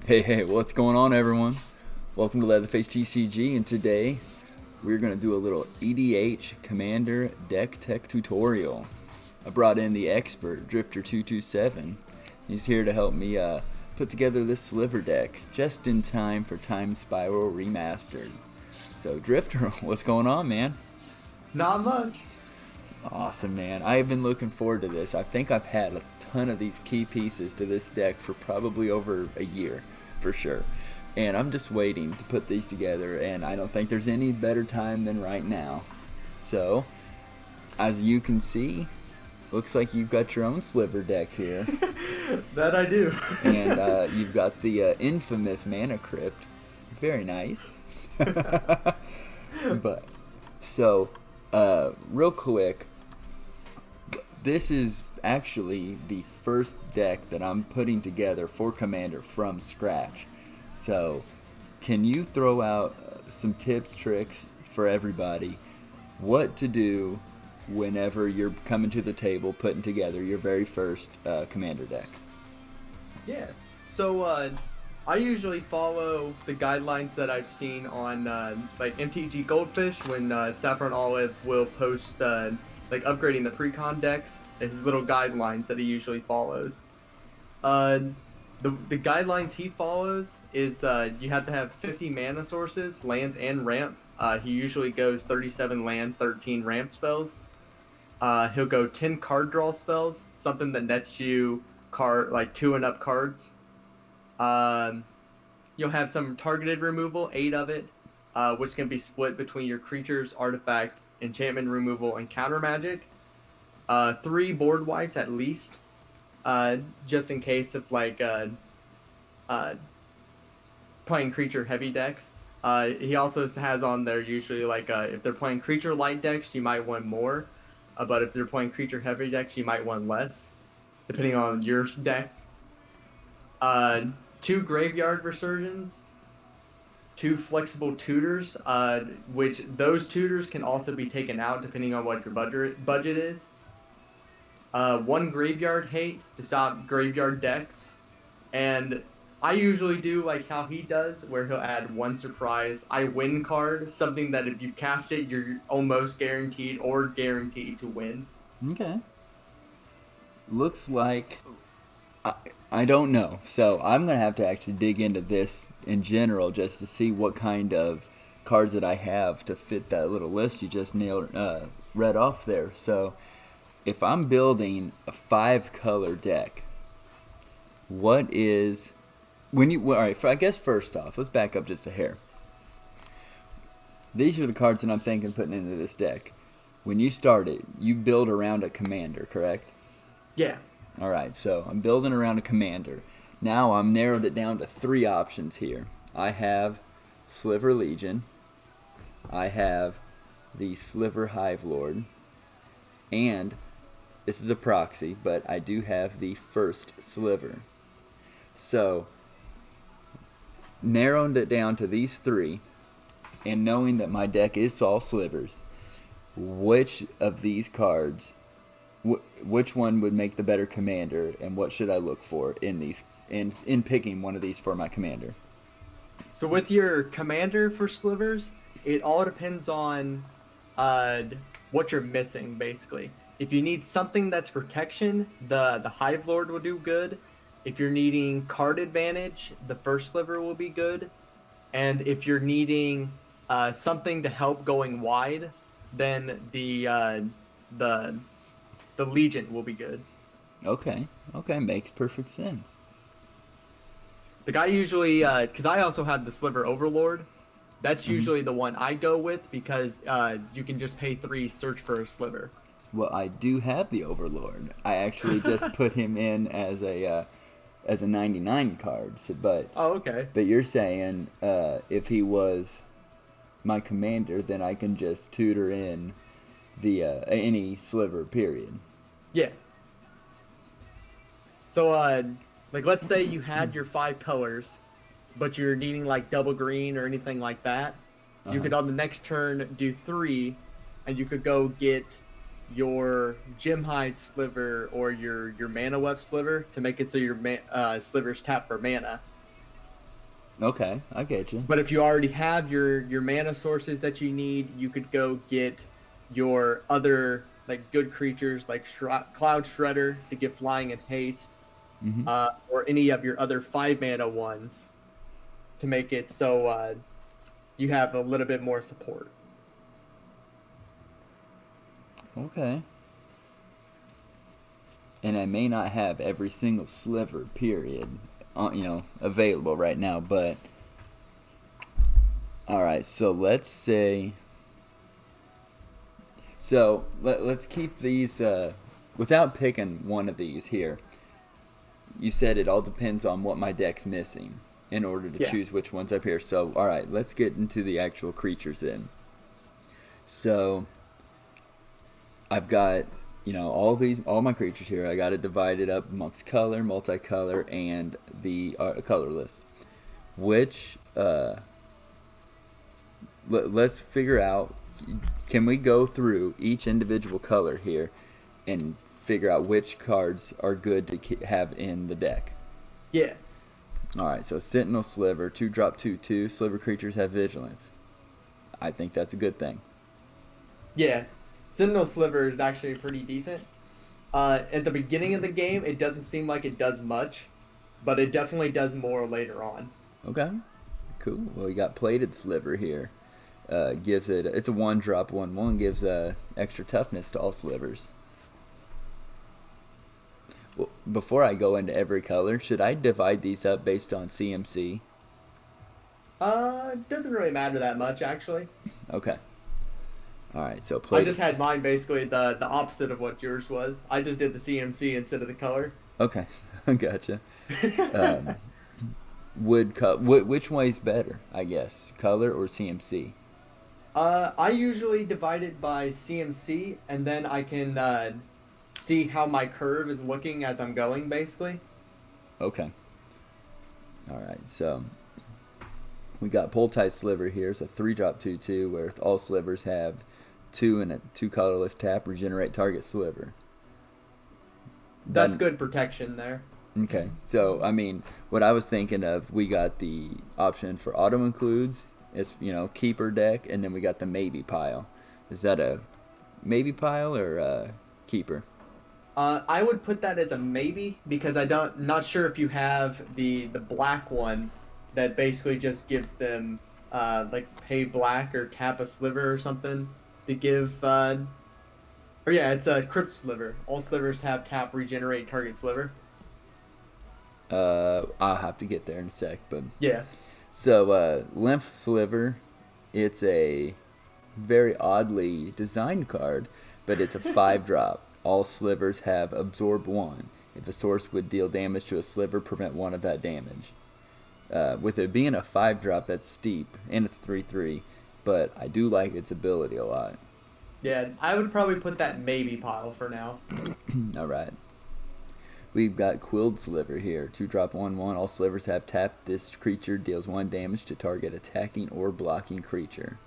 Hey, what's going on, everyone? Welcome to LeatherfaceTCG, and today we're going to do a little EDH Commander deck tech tutorial. I brought in the expert, Drifter227. He's here to help me put together this Sliver deck just in time for Time Spiral Remastered. So, Drifter, what's going on, man? Not much. Awesome, man. I've been looking forward to this. I think I've had a ton of these key pieces to this deck for probably over a year, for sure. And I'm just waiting to put these together, and I don't think there's any better time than right now. So, as you can see, looks like you've got your own Sliver deck here. That I do. And you've got the infamous Mana Crypt. Very nice. But, so, real quick, this is actually the first deck that I'm putting together for Commander from scratch. So, can you throw out some tips, tricks for everybody? What to do whenever you're coming to the table putting together your very first Commander deck? Yeah. So I usually follow the guidelines that I've seen on like MTG Goldfish when Saffron Olive will post like upgrading the pre-con decks. His little guidelines that he usually follows. The guidelines he follows is you have to have 50 mana sources, lands, and ramp. He usually goes 37 land, 13 ramp spells. He'll go 10 card draw spells, something that nets you card like 2 and up cards. You'll have some targeted removal, 8 of it, which can be split between your creatures, artifacts, enchantment removal, and counter magic. 3 board wipes at least, just in case of like playing creature heavy decks. He also has on there usually like if they're playing creature light decks, you might want more, but if they're playing creature heavy decks, you might want less, depending on your deck. 2 graveyard resurgence, 2 flexible tutors, which those tutors can also be taken out depending on what your budget is. 1 graveyard hate to stop graveyard decks, and I usually do like how he does, where he'll add 1 surprise I win card, something that if you cast it, you're almost guaranteed to win. Okay. Looks like I don't know. So I'm going to have to actually dig into this in general just to see what kind of cards that I have to fit that little list you just read off there. So if I'm building a 5-color deck, what is all right, I guess first off, let's back up just a hair. These are the cards that I'm thinking putting into this deck. When you start it, you build around a commander, correct? Yeah. All right, so I'm building around a commander. Now I'm narrowed it down to 3 options here. I have Sliver Legion. I have the Sliver Hive Lord. And this is a proxy, but I do have the first Sliver. So, narrowing it down to these 3, and knowing that my deck is all Slivers, which of these cards, which one would make the better commander, and what should I look for in these in picking one of these for my commander? So with your commander for Slivers, it all depends on what you're missing, basically. If you need something that's protection, the Hive Lord will do good. If you're needing card advantage, the first Sliver will be good. And if you're needing something to help going wide, then the Legion will be good. Okay, makes perfect sense. The guy usually, because I also have the Sliver Overlord, that's usually the one I go with because you can just pay 3, search for a Sliver. Well, I do have the Overlord. I actually just put him in as a 99 card. So, but Oh, okay. But you're saying if he was my commander, then I can just tutor in the any Sliver, period. Yeah. So, like, let's say you had your 5 colors, but you're needing, like, double green or anything like that. You could, on the next turn, do 3, and you could go get your Gemhide Sliver or your Mana Weft Sliver to make it so your Slivers tap for mana. Okay, I get you. But if you already have your mana sources that you need, you could go get your other like good creatures like Cloud Shredder to get flying and haste, Hmm. or any of your other 5 mana ones to make it so you have a little bit more support. Okay. And I may not have every single sliver period, available right now, but all right. So let's say. So let's keep these without picking one of these here. You said it all depends on what my deck's missing in order to Yeah. choose which ones up here. So all right, let's get into the actual creatures then. So I've got all my creatures here. I got it divided up amongst color, multicolor, and the colorless. Which let's figure out. Can we go through each individual color here and figure out which cards are good to have in the deck? Yeah. All right. So Sentinel Sliver, 2-drop 2/2. Sliver creatures have vigilance. I think that's a good thing. Yeah. Sentinel Sliver is actually pretty decent. At the beginning of the game, it doesn't seem like it does much, but it definitely does more later on. Okay. Cool. Well, you got Plated Sliver here. Gives it's a 1-drop 1/1, gives extra toughness to all slivers. Well, before I go into every color, should I divide these up based on CMC? Doesn't really matter that much actually. Okay. All right. So I Plated. just had mine basically the opposite of what yours was. I just did the CMC instead of the color. Okay. Gotcha. Um, which way is better? I guess color or CMC. I usually divide it by CMC, and then I can see how my curve is looking as I'm going, basically. Okay. All right. So we got Poltite Sliver here. It's a 3-drop 2/2 where all slivers have 2 and a 2 colorless tap. Regenerate target sliver. That's good protection there. Okay. So I mean, what I was thinking of, we got the option for auto includes. It's keeper deck, and then we got the maybe pile. Is that a maybe pile or a keeper? I would put that as a maybe because not sure if you have the black one that basically just gives them like pay black or tap a sliver or something to give or yeah, it's a crypt sliver. All slivers have tap regenerate target sliver. I'll have to get there in a sec, but Yeah. so Lymph Sliver, it's a very oddly designed card, but it's a 5-drop. All slivers have absorb 1. If a source would deal damage to a sliver, prevent 1 of that damage. With it being a 5-drop, that's steep, and it's 3/3, but I do like its ability a lot. Yeah, I would probably put that maybe pile for now. All right. We've got Quilled Sliver here. 2-drop 1/1. All slivers have tap. This creature deals 1 damage to target attacking or blocking creature.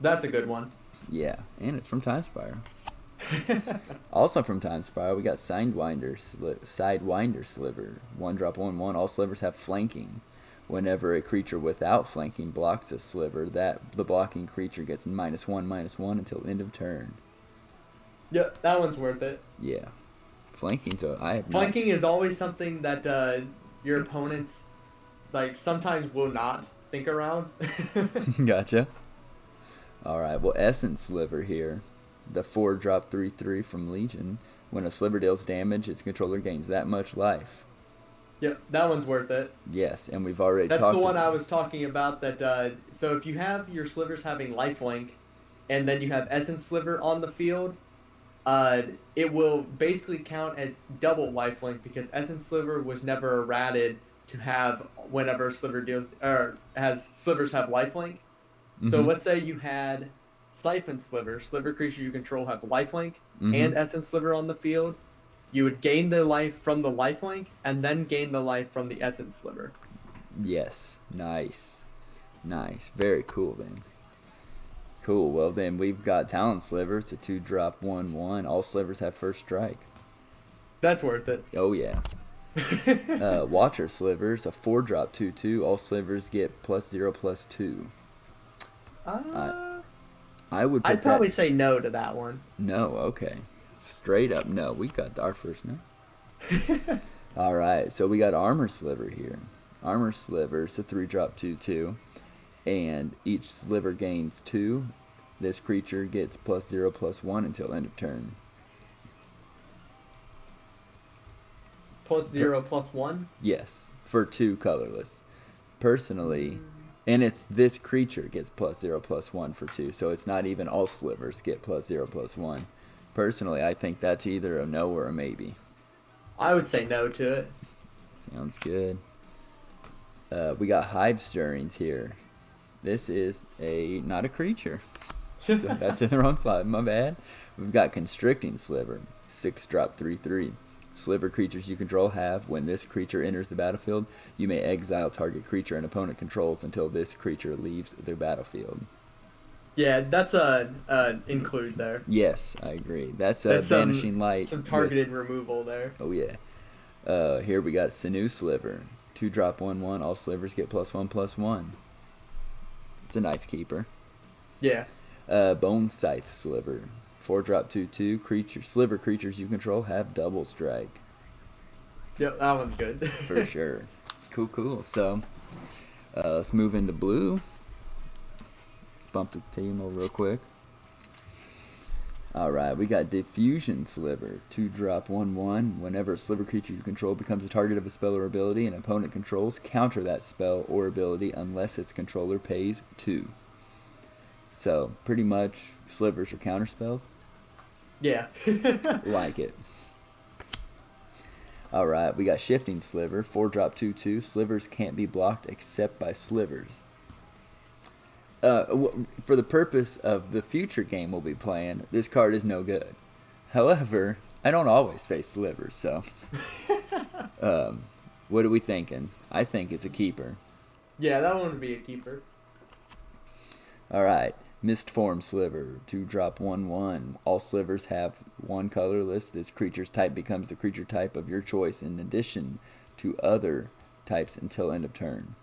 That's a good one. Yeah, and it's from Time Spiral. Also from Time Spiral, we got Sidewinder Sliver. 1-drop 1/1. All slivers have flanking. Whenever a creature without flanking blocks a sliver, the blocking creature gets -1/-1 until end of turn. Yep, that one's worth it. Yeah. Flanking, so I have Flanking is always something that your opponents like sometimes will not think around. Gotcha. All right. Well, Essence Sliver here, the 4-drop 3/3 from Legion. When a sliver deals damage, its controller gains that much life. Yep, that one's worth it. Yes, and we've already That's talked. the one I was talking about. So if you have your slivers having lifelink, and then you have Essence Sliver on the field, it will basically count as double lifelink because Essence Sliver was never errated to have whenever Sliver deals or has slivers have lifelink. So let's say you had Siphon Sliver, Sliver creature you control have lifelink and Essence Sliver on the field. You would gain the life from the lifelink and then gain the life from the Essence Sliver. Yes, nice, very cool then. Cool. Well, then we've got Talon Sliver. It's a 2-drop 1/1. All slivers have first strike. That's worth it. Oh yeah. Watcher Slivers, a 4-drop 2/2. All slivers get +0/+2. I uh, I would I'd put that. probably say no to that one. No, okay. Straight up no. We got our first no. All right, so we got Armor Sliver here. Armor Sliver is a 3-drop 2/2, and each sliver gains 2. This creature gets +0/+1 until end of turn. +0/+1. Yes, for 2 colorless. Personally, and it's this creature gets +0/+1 for 2, so it's not even all slivers get +0/+1. Personally, I think that's either a no or a maybe. I would say no to it. Sounds good. We got Hive Stirrings here. This is not a creature. So that's in the wrong slot. My bad. We've got Constricting Sliver, 6-drop 3/3. Sliver creatures you control have, when this creature enters the battlefield, you may exile target creature an opponent controls until this creature leaves the battlefield. Yeah, that's a include there. Yes, I agree. That's That's Vanishing Light. Some targeted removal there. Oh yeah. Here we got Sinew Sliver, 2-drop 1/1. All slivers get +1/+1. It's a nice keeper. Yeah. Bone Scythe Sliver, 4-drop 2/2. Sliver creatures you control have double strike. Yep, that one's good. For sure. Cool. So, let's move into blue. Bump the team over real quick. Alright, we got Diffusion Sliver, 2-drop 1/1. Whenever a sliver creature you control becomes a target of a spell or ability an opponent controls, counter that spell or ability unless its controller pays 2. So, pretty much, slivers are counter spells. Yeah. Like it. Alright, we got Shifting Sliver, 4-drop 2/2. Slivers can't be blocked except by slivers. For the purpose of the future game we'll be playing, this card is no good. However, I don't always face slivers, so... what are we thinking? I think it's a keeper. Yeah, that one would be a keeper. Alright, Mistform Sliver, 2-drop 1/1. All slivers have 1 colorless. This creature's type becomes the creature type of your choice in addition to other types until end of turn.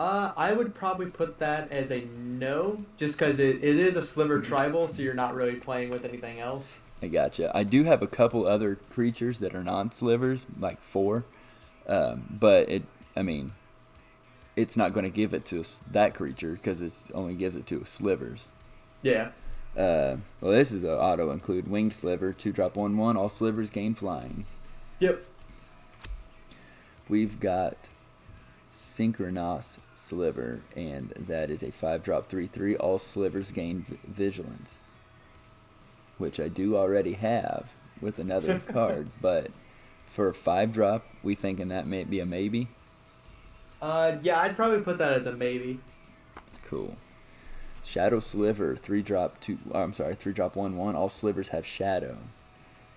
I would probably put that as a no, just because it is a sliver tribal, so you're not really playing with anything else. I gotcha. I do have a couple other creatures that are non-slivers, like 4, but it's not going to give it to that creature because it only gives it to slivers. Yeah. Well, this is an auto-include. Winged Sliver, 2-drop 1/1. All slivers gain flying. Yep. We've got Synchronos Sliver, and that is a 5-drop 3/3. All slivers gain vigilance, which I do already have with another card, but for a 5-drop, we thinking that may be a maybe. Yeah, I'd probably put that as a maybe. Cool. Shadow Sliver, 3-drop 1/1. All slivers have shadow.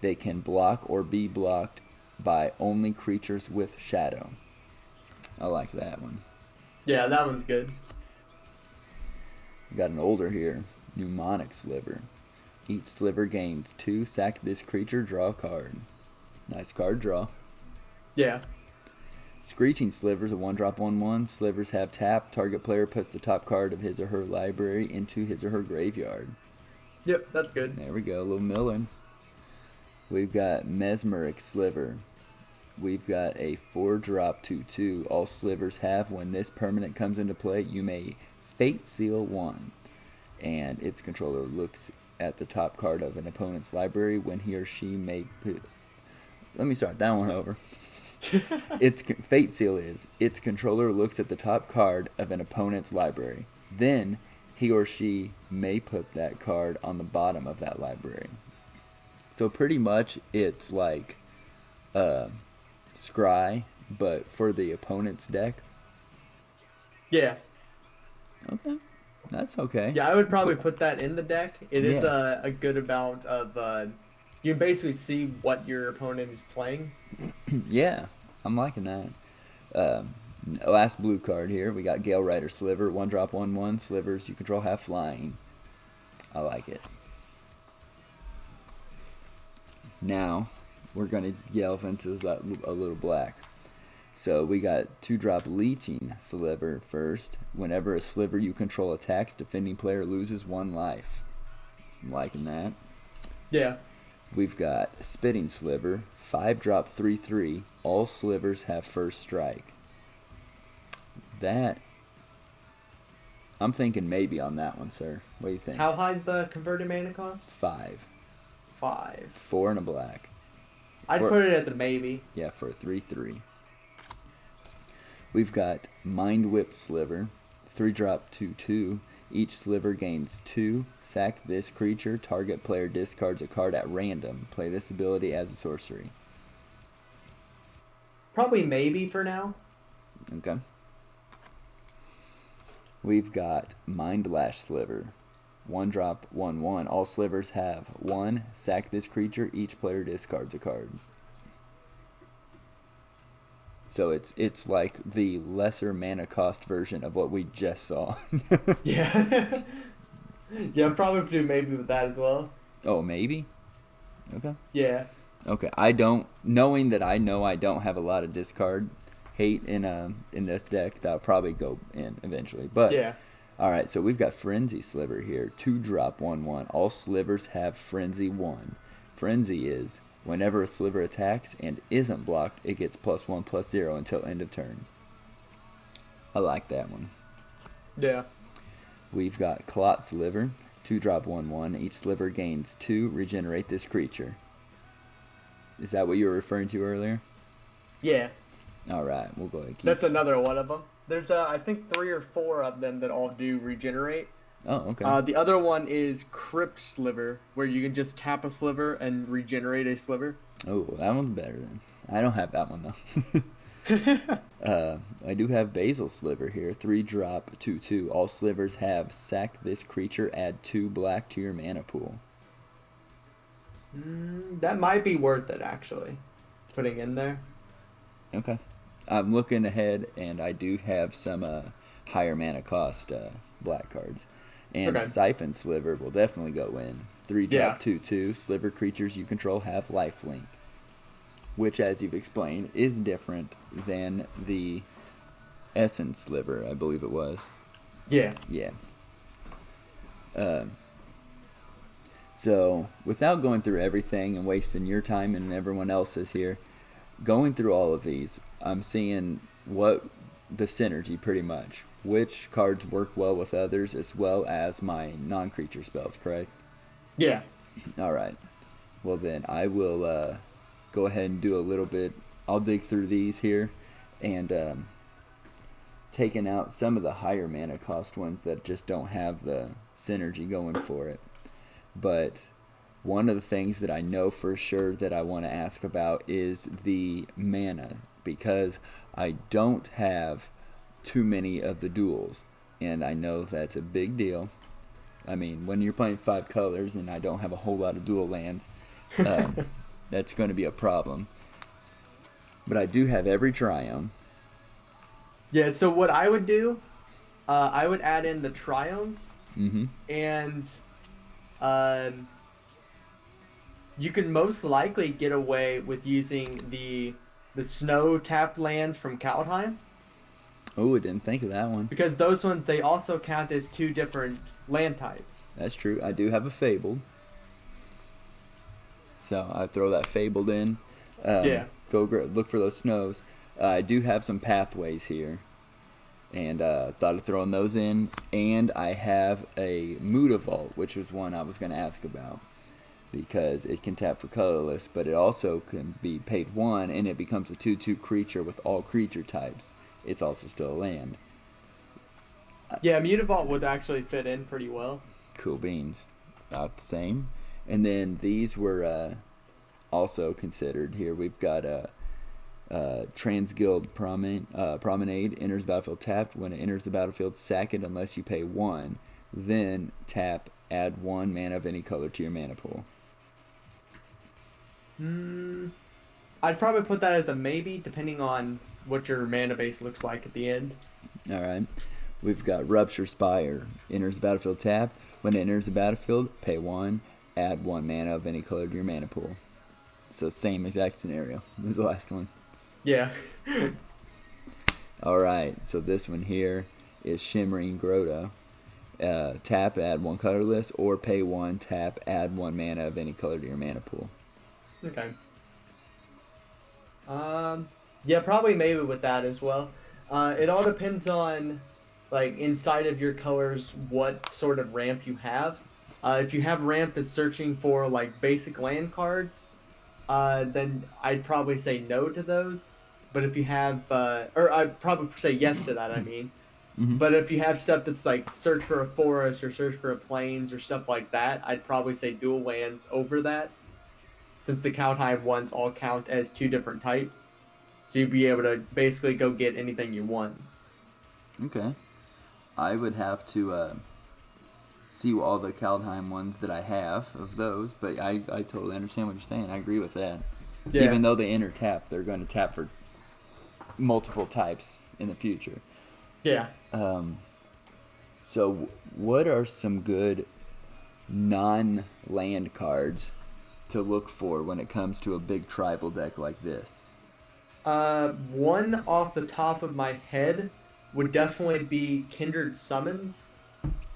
They can block or be blocked by only creatures with shadow. I like that one. Yeah, that one's good. We got an older here. Mnemonic Sliver. Each sliver gains 2. Sack this creature, draw a card. Nice card draw. Yeah. Screeching Slivers, a 1-drop 1/1. Slivers have tap. Target player puts the top card of his or her library into his or her graveyard. Yep, that's good. There we go, a little milling. We've got Mesmeric Sliver. We've got a 4-drop 2/2. All slivers have, when this permanent comes into play, you may Fate Seal 1. And its controller looks at the top card of an opponent's library when he or she may put... Let me start that one over. Its Fate Seal is, its controller looks at the top card of an opponent's library. Then, he or she may put that card on the bottom of that library. So pretty much, it's like... Scry, but for the opponent's deck. Yeah. Okay, that's okay. Yeah, I would probably put that in the deck. It is Yeah. a good amount of... you can basically see what your opponent is playing. Yeah, I'm liking that. Last blue card here, we got Gale Rider Sliver, 1-drop 1/1. Slivers you control have flying. I like it. Now, we're going to delve into that a little black. So we got 2-drop Leeching Sliver first. Whenever a Sliver you control attacks, defending player loses 1 life. I'm liking that. Yeah. We've got Spitting Sliver, 5-drop 3/3. All Slivers have first strike. That, I'm thinking maybe on that one, sir. What do you think? How high is the converted mana cost? 5. 5. 4 and a black. I'd put it as a maybe. Yeah, for a 3/3. We've got Mind Whip Sliver, 3-drop 2/2. Each Sliver gains 2. Sack this creature. Target player discards a card at random. Play this ability as a sorcery. Probably maybe for now. Okay. We've got Mind Lash Sliver, 1-drop 1/1. All Slivers have 1. Sack this creature. Each player discards a card. So it's like the lesser mana cost version of what we just saw. Yeah. Yeah, I'd probably do maybe with that as well. Oh, maybe? Okay. Yeah. Okay. Knowing that I know I don't have a lot of discard hate in this deck, that'll probably go in eventually. But yeah. All right, so we've got Frenzy Sliver here. 2-drop 1/1. All Slivers have Frenzy 1. Frenzy is whenever a Sliver attacks and isn't blocked, it gets +1/+0 until end of turn. I like that one. Yeah. We've got Clot Sliver, 2-drop 1/1. Each Sliver gains 2. Regenerate this creature. Is that what you were referring to earlier? Yeah. All right, we'll go ahead and keep. That's another one of them. There's I think 3 or 4 of them that all do regenerate. Oh, okay. The other one is Crypt Sliver, where you can just tap a Sliver and regenerate a Sliver. Oh, that one's better then. I don't have that one though. I do have Basil Sliver here. 3-drop 2/2. All Slivers have sack this creature. Add 2 black to your mana pool. That might be worth it actually, putting in there. Okay. I'm looking ahead, and I do have some higher mana cost black cards. And Okay. Siphon Sliver will definitely go in. 3-drop 2/2. Sliver creatures you control have lifelink, which, as you've explained, is different than the Essence Sliver, I believe it was. Yeah. Yeah. So, without going through everything and wasting your time and everyone else's here, going through all of these, I'm seeing what the synergy pretty much. Which cards work well with others, as well as my non-creature spells, correct? Yeah. Alright. Well then, I will go ahead and do a little bit. I'll dig through these here and taking out some of the higher mana cost ones that just don't have the synergy going for it. But one of the things that I know for sure that I want to ask about is the mana, because I don't have too many of the duels, and I know that's a big deal. I mean, when you're playing 5 colors and I don't have a whole lot of dual lands, that's going to be a problem. But I do have every Triome. Yeah, so what I would do, I would add in the Triomes, and you can most likely get away with using the snow tapped lands from Kaldheim. Oh, I didn't think of that one. Because those ones, they also count as 2 different land types. That's true. I do have a Fabled. So I throw that Fabled in. Yeah. Go look for those snows. I do have some pathways here. And thought of throwing those in. And I have a Muda Vault, which was one I was going to ask about. Because it can tap for colorless, but it also can be paid 1, and it becomes a 2/2 creature with all creature types. It's also still a land. Yeah, Mutavault would actually fit in pretty well. Cool beans. About the same. And then these were also considered here. We've got a Transguild Promenade. Enters battlefield tapped. When it enters the battlefield, sack it unless you pay 1. Then tap, add 1 mana of any color to your mana pool. I'd probably put that as a maybe, depending on what your mana base looks like at the end. Alright. We've got Rupture Spire. Enters the battlefield tapped. When it enters the battlefield, pay 1. Add 1 mana of any color to your mana pool. So same exact scenario as the last one. Yeah. All right, so this one here is Shimmering Grotto. Tap, add 1 colorless, or pay 1, tap, add 1 mana of any color to your mana pool. Okay. Yeah, probably maybe with that as well. It all depends on, like, inside of your colors, what sort of ramp you have. If you have ramp that's searching for, like, basic land cards, then I'd probably say no to those. But if you have, or I'd probably say yes to that, I mean. Mm-hmm. But if you have stuff that's like search for a forest or search for a plains or stuff like that, I'd probably say dual lands over that, since the Kaldheim ones all count as 2 different types. So you'd be able to basically go get anything you want. Okay. I would have to see all the Kaldheim ones that I have of those, but I totally understand what you're saying. I agree with that. Yeah. Even though they enter tap, they're going to tap for multiple types in the future. Yeah. So what are some good non-land cards to look for when it comes to a big tribal deck like this? One off the top of my head would definitely be Kindred Summons.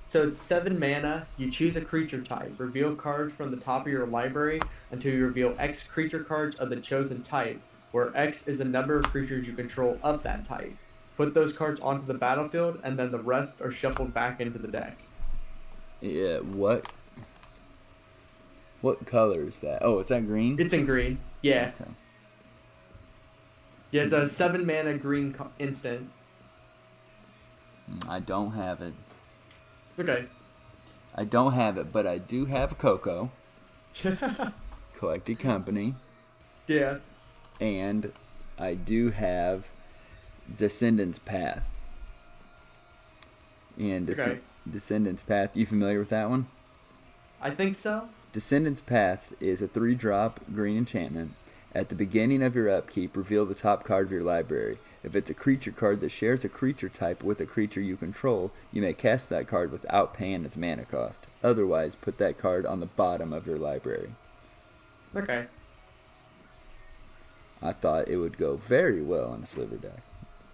So it's 7 mana, you choose a creature type, reveal cards from the top of your library until you reveal X creature cards of the chosen type, where X is the number of creatures you control of that type. Put those cards onto the battlefield, and then the rest are shuffled back into the deck. Yeah, what color is that? Oh, is that green? It's in green. Yeah. Okay. Yeah, it's a 7 mana green instant. I don't have it. Okay. I don't have it, but I do have Coco, Collected Company, Yeah. and I do have Descendant's Path. And Okay. Descendant's Path, you familiar with that one? I think so. Descendant's Path is a 3-drop green enchantment. At the beginning of your upkeep, reveal the top card of your library. If it's a creature card that shares a creature type with a creature you control, you may cast that card without paying its mana cost. Otherwise, put that card on the bottom of your library. Okay. I thought it would go very well on a Sliver deck.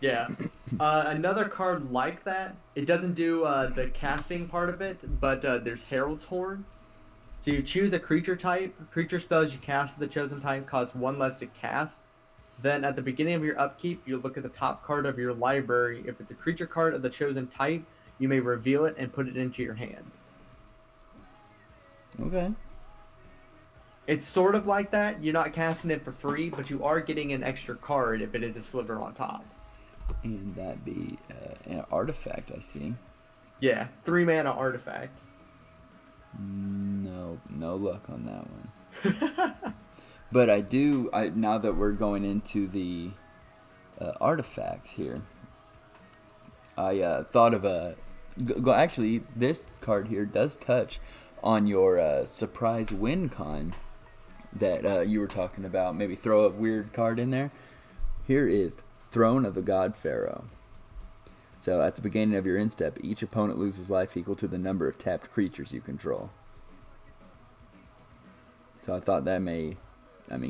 Yeah. Another card like that, it doesn't do the casting part of it, but there's Herald's Horn. So you choose a creature type. Creature spells you cast with the chosen type cost 1 less to cast. Then at the beginning of your upkeep, you look at the top card of your library. If it's a creature card of the chosen type, you may reveal it and put it into your hand. Okay. It's sort of like that. You're not casting it for free, but you are getting an extra card if it is a sliver on top. And that'd be an artifact, I see. Yeah, 3 mana artifact. No luck on that one. But now that we're going into the artifacts here, I thought of actually, this card here does touch on your surprise win con that you were talking about. Maybe throw a weird card in there. Here is Throne of the God Pharaoh. So at the beginning of your end step, each opponent loses life equal to the number of tapped creatures you control. So I thought that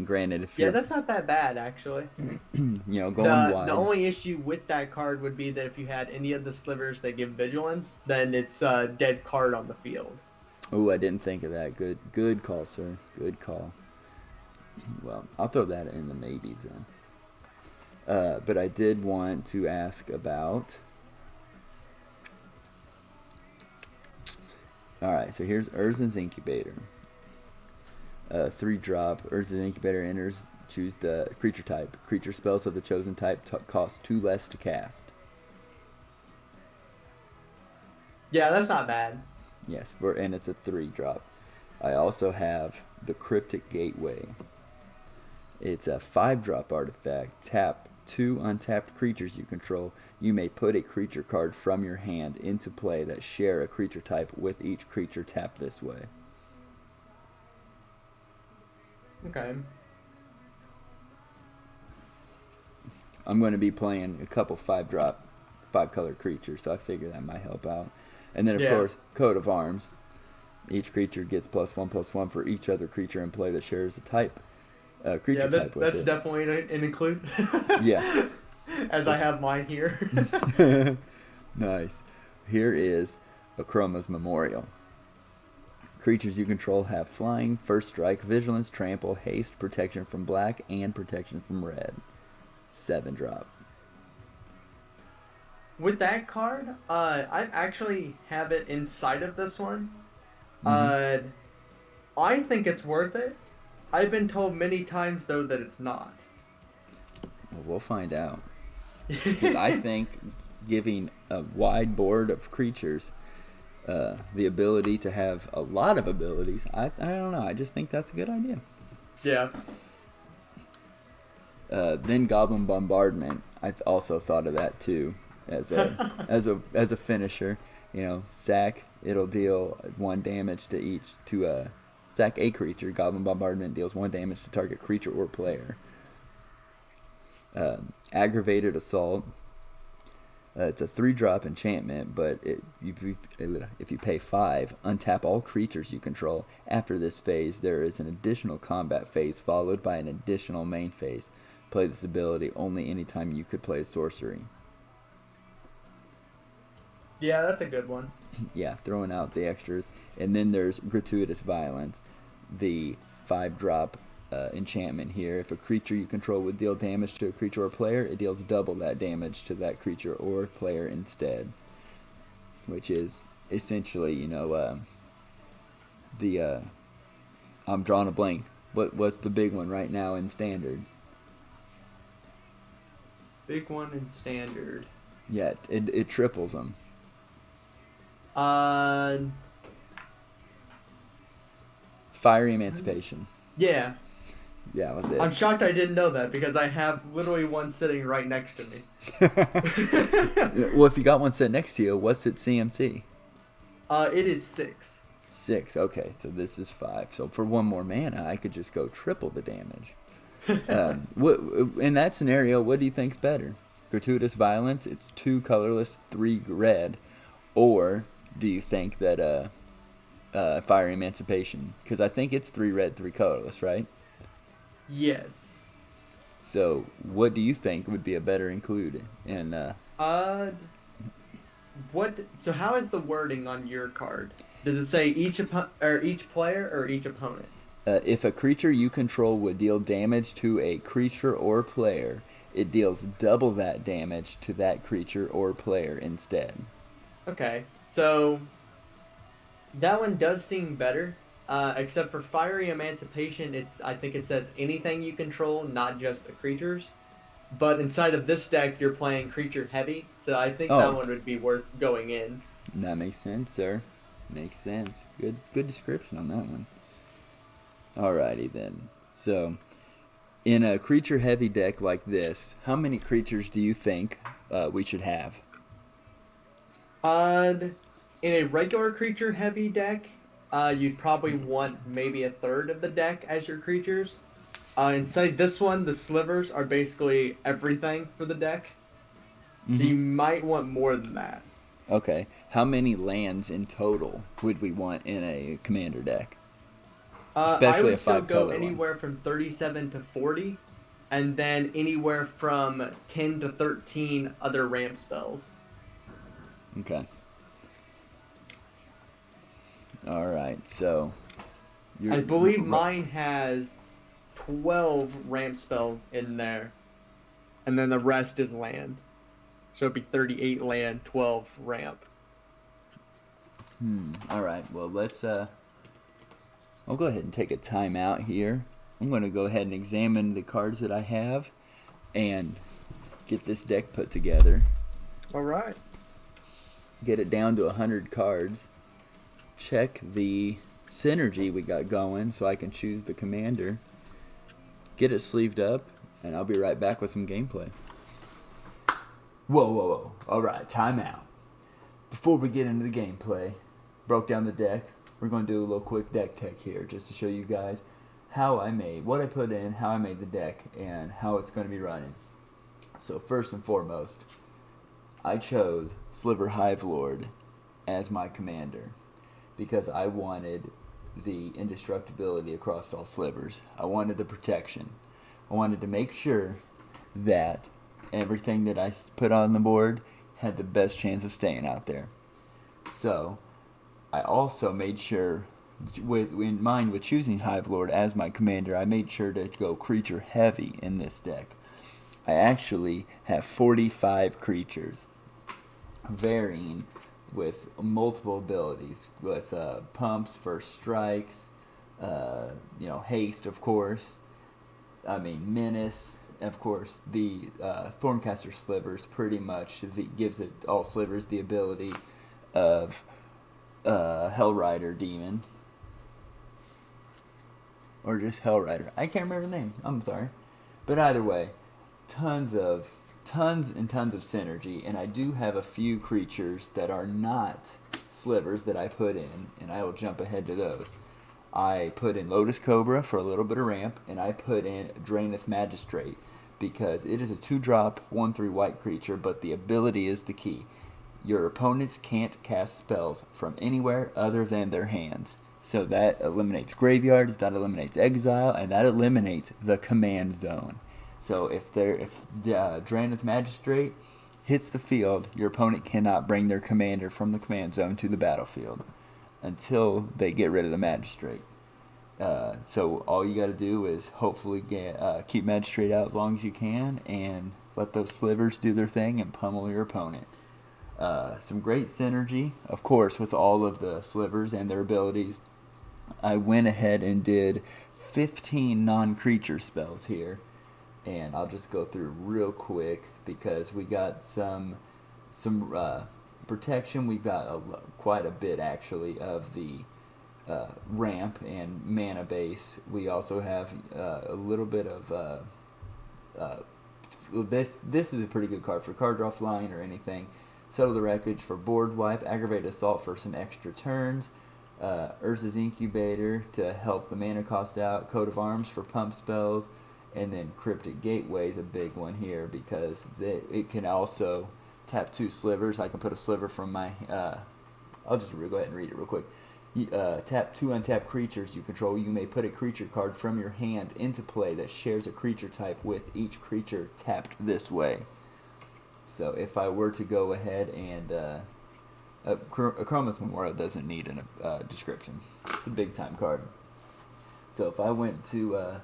granted, if Yeah, you're, that's not that bad, actually. going wide. The only issue with that card would be that if you had any of the slivers that give vigilance, then it's a dead card on the field. Oh, I didn't think of that. Good call, sir. Good call. Well, I'll throw that in the maybes then. But I did want to ask about... Alright, so here's Urza's Incubator. 3-drop. Urza's Incubator enters. Choose the creature type. Creature spells of the chosen type cost 2 less to cast. Yeah, that's not bad. Yes, and it's a 3-drop. I also have the Cryptic Gateway. It's a 5-drop artifact. Tap 2 untapped creatures you control. You may put a creature card from your hand into play that share a creature type with each creature tapped this way. Okay. I'm going to be playing a couple 5-color creatures, so I figure that might help out. And then, of course, Coat of Arms. Each creature gets +1/+1 for each other creature in play that shares a type. creature type with that's it. definitely an include. Yeah. As I have mine here. Nice. Here is Akroma's Memorial. Creatures you control have flying, first strike, vigilance, trample, haste, protection from black, and protection from red. 7-drop. With that card, I actually have it inside of this one. Mm-hmm. I think it's worth it. I've been told many times though that it's not. Well, we'll find out. Because I think giving a wide board of creatures the ability to have a lot of abilities, I don't know. I just think that's a good idea. Yeah. Then Goblin Bombardment. I also thought of that too as a as a finisher. You know, sack. It'll deal 1 damage to each sack a creature. Goblin Bombardment deals 1 damage to target creature or player. Aggravated Assault. It's a 3-drop enchantment, but if you pay 5, untap all creatures you control. After this phase, there is an additional combat phase followed by an additional main phase. Play this ability only anytime you could play a sorcery. Yeah, that's a good one. Yeah, throwing out the extras. And then there's Gratuitous Violence, the 5-drop enchantment here. If a creature you control would deal damage to a creature or player, it deals double that damage to that creature or player instead. Which is essentially, you know, I'm drawing a blank. What's the big one right now in Standard? Big one in Standard. Yeah, it triples them. Fiery Emancipation. Yeah. Yeah, that was it. I'm shocked I didn't know that because I have literally one sitting right next to me. Well, if you got one set next to you, what's its CMC? It is 6. 6. Okay, so this is 5. So for 1 more mana, I could just go triple the damage. In that scenario, what do you think's better? Gratuitous Violence, it's 2 colorless, 3 red, or do you think that Fiery Emancipation? Because I think it's 3 red, 3 colorless, right? Yes. So what do you think would be a better include? What? So how is the wording on your card? Does it say each player or each opponent? If a creature you control would deal damage to a creature or player, it deals double that damage to that creature or player instead. Okay, so that one does seem better. Except for Fiery Emancipation, I think it says anything you control, not just the creatures. But inside of this deck, you're playing creature heavy, so I think that one would be worth going in. That makes sense, sir. Makes sense. Good description on that one. Alrighty then. So, in a creature heavy deck like this, how many creatures do you think we should have? In a regular creature heavy deck, you'd probably want maybe a third of the deck as your creatures. Inside this one, the slivers are basically everything for the deck. So you might want more than that. Okay. How many lands in total would we want in a commander deck? Especially I would still go anywhere from 37 to 40, and then anywhere from 10 to 13 other ramp spells. Okay. Alright, so... I believe mine has 12 ramp spells in there, and then the rest is land. So it'd be 38 land, 12 ramp. Alright, well let's... I'll go ahead and take a time out here. I'm going to go ahead and examine the cards that I have and get this deck put together. Alright. Get it down to 100 cards. Check the synergy we got going so I can choose the commander. Get it sleeved up, and I'll be right back with some gameplay. Whoa. Alright, time out. Before we get into the gameplay, broke down the deck. We're going to do a little quick deck tech here just to show you guys what I put in, how I made the deck, and how it's going to be running. So first and foremost, I chose Sliver Hive Lord as my commander because I wanted the indestructibility across all slivers. I wanted the protection. I wanted to make sure that everything that I put on the board had the best chance of staying out there. So I also made sure, in mind with choosing Hive Lord as my commander, I made sure to go creature heavy in this deck. I actually have 45 creatures, varying with multiple abilities, with pumps, first strikes, haste, of course. Menace, of course. The Thorncaster Slivers pretty much gives it all slivers the ability of Hellrider Demon. Or just Hellrider. I can't remember the name. I'm sorry. But either way, tons and tons of synergy. And I do have a few creatures that are not slivers that I put in. And I will jump ahead to those. I put in Lotus Cobra for a little bit of ramp. And I put in Draenith Magistrate. Because it is a 2-drop, 1/3 white creature. But the ability is the key. Your opponents can't cast spells from anywhere other than their hands. So that eliminates graveyards, that eliminates exile, and that eliminates the command zone. So if Draenith Magistrate hits the field, your opponent cannot bring their commander from the command zone to the battlefield until they get rid of the Magistrate. So all you got to do is hopefully keep Magistrate out as long as you can and let those slivers do their thing and pummel your opponent. Some great synergy, of course, with all of the slivers and their abilities. I went ahead and did 15 non-creature spells here, and I'll just go through real quick because we got some protection. We've got quite a bit actually of the ramp and mana base. We also have a little bit of this is a pretty good card for card draw flying or anything. Settle the Wreckage for board wipe, Aggravated Assault for some extra turns, Urza's Incubator to help the mana cost out, Coat of Arms for pump spells, and then Cryptic Gateway is a big one here because it can also tap 2 slivers. I can put a sliver from my... I'll just go ahead and read it real quick. Tap 2 untapped creatures you control. You may put a creature card from your hand into play that shares a creature type with each creature tapped this way. So if I were to go ahead and Chroma's Memorial doesn't need a description. It's a big time card. So if I went to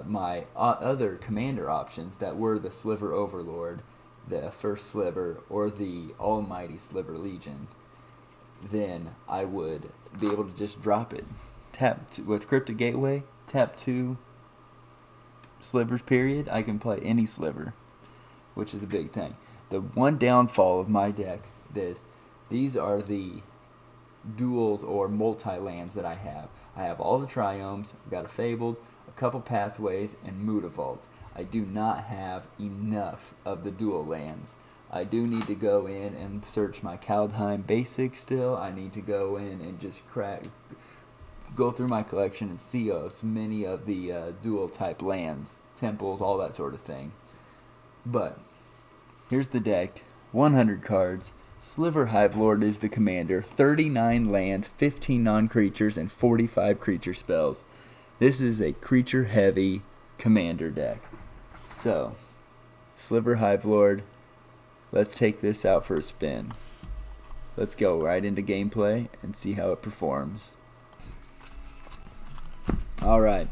my other commander options that were the Sliver Overlord, the First Sliver, or the Almighty Sliver Legion, then I would be able to just drop it. With Cryptic Gateway, tap 2 slivers period. I can play any sliver, which is a big thing. The one downfall of my deck is these are the duals or multi-lands that I have. I have all the Triomes, I've got a Fabled, a couple Pathways, and Mutavault. I do not have enough of the dual lands. I do need to go in and search my Kaldheim basics still. I need to go in and just go through my collection and see as many of the dual type lands, temples, all that sort of thing. But here's the deck, 100 cards. Sliver Hive Lord is the commander, 39 lands, 15 non-creatures, and 45 creature spells. This is a creature-heavy commander deck. So, Sliver Hive Lord, let's take this out for a spin. Let's go right into gameplay and see how it performs. Alright,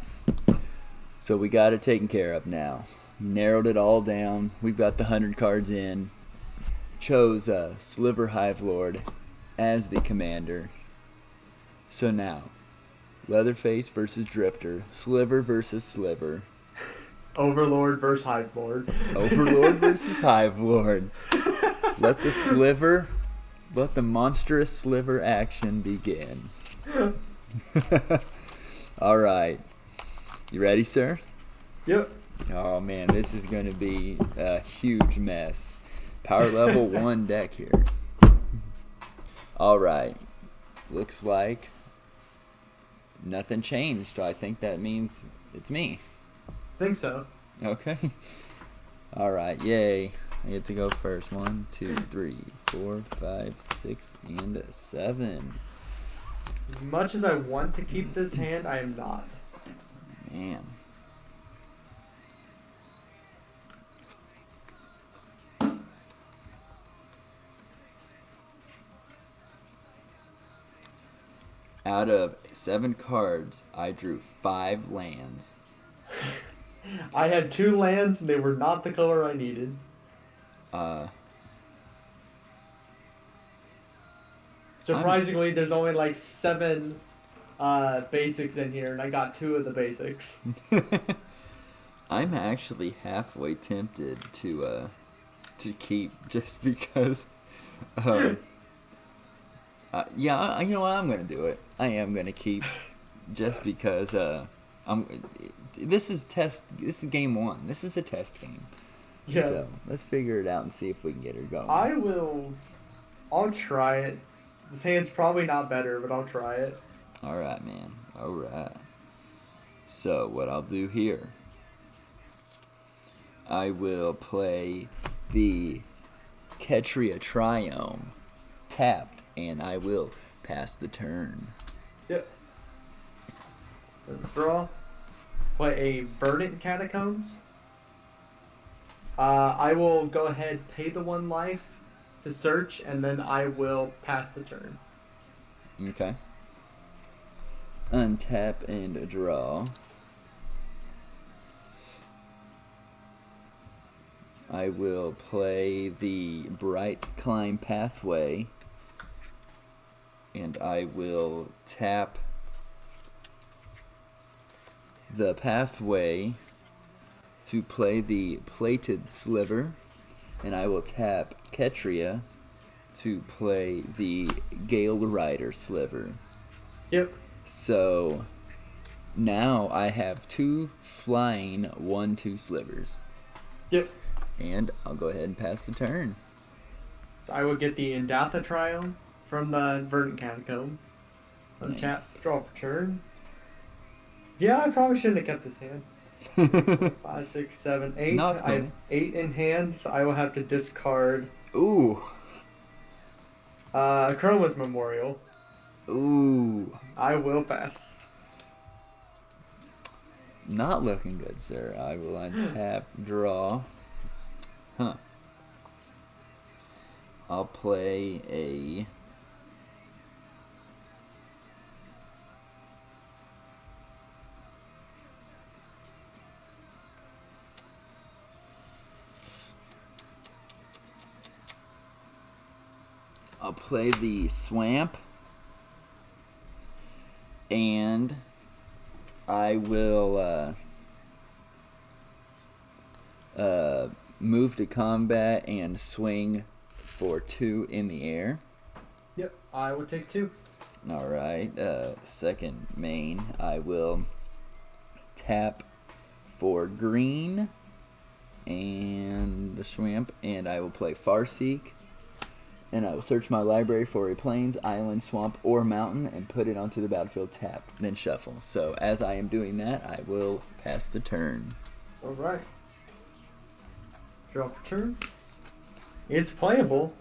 so we got it taken care of now. Narrowed it all down. We've got the 100 cards in. Chose Sliver Hive Lord as the commander. So now, Leatherface versus Drifter, Sliver versus Sliver. Overlord versus Hive Lord. Overlord versus Hive Lord. Let the monstrous sliver action begin. Alright. You ready, sir? Yep. Oh man, this is going to be a huge mess. Power level 1 deck here. Alright. Looks like nothing changed, so I think that means it's me. Think so. Okay. Alright, yay. I get to go first. 1, 2, 3, 4, 5, 6, and 7. As much as I want to keep this hand, I am not. Man. Out of 7 cards, I drew 5 lands. I had 2 lands, and they were not the color I needed. Surprisingly, there's only like 7 basics in here, and I got 2 of the basics. I'm actually halfway tempted to keep just because. Yeah, you know what? I'm gonna do it. I am gonna keep just because. This is This is game 1. This is a test game. Yeah. So let's figure it out and see if we can get her going. I'll try it. This hand's probably not better, but I'll try it. All right, man. All right. So what I'll do here, I will play the Ketria Triome tapped, and I will pass the turn. Yep. Draw. Play a Verdant Catacombs. I will go ahead, pay the 1 life to search, and then I will pass the turn. Okay. Untap and draw. I will play the Bright Climb Pathway, and I will tap the Pathway to play the Plated Sliver, and I will tap Ketria to play the Gale Rider Sliver. Yep. So now I have 2 flying 1/2 slivers. Yep. And I'll go ahead and pass the turn. So I will get the Indatha Triome from the Verdant Catacomb. Untap, Nice. draw for turn. Yeah, I probably shouldn't have kept this hand. 5, 6, 7, 8. No, it's I have cool. 8 in hand, so I will have to discard Ooh. Chroma's Memorial. Ooh. I will pass. Not looking good, sir. I will untap, draw. Huh. I'll play a... I'll play the Swamp, and I will move to combat and swing for 2 in the air. Yep, I will take 2. Alright, second main, I will tap for green and the Swamp, and I will play Farseek. And I will search my library for a plains, island, swamp, or mountain and put it onto the battlefield tapped, then shuffle. So as I am doing that, I will pass the turn. Alright. Draw for turn. It's playable.